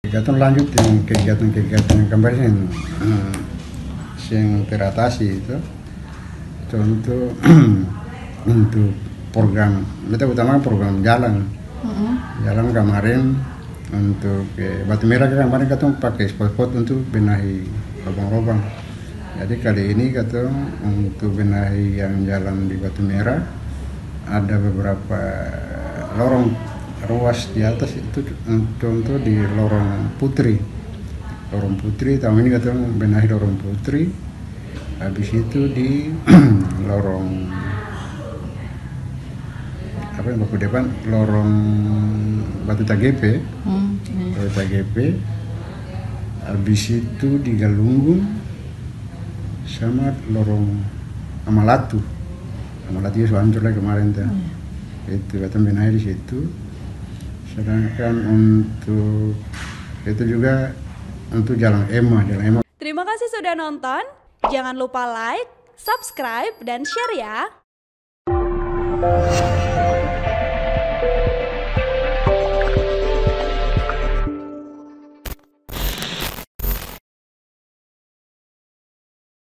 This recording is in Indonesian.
Kegiatan lanjut yang kegiatan-kegiatan yang kemarin yang teratasi itu contoh untuk program kita utama program jalan kemarin untuk Batu Merah kemarin kita pakai spot untuk benahi lubang-lubang. Jadi kali ini kita untuk benahi yang jalan di Batu Merah ada beberapa lorong ruas di atas itu, contoh di lorong Putri tahun ini kita benahi lorong Putri, habis itu di lorong apa yang baku depan lorong Batu Tagepe, habis itu di Galunggung sama lorong Amalatu itu hancur lagi kemarin tuh. Itu kita benahi di situ. Sedangkan untuk itu juga untuk Jalan Ema. Terima kasih sudah nonton. Jangan lupa like, subscribe, dan share ya.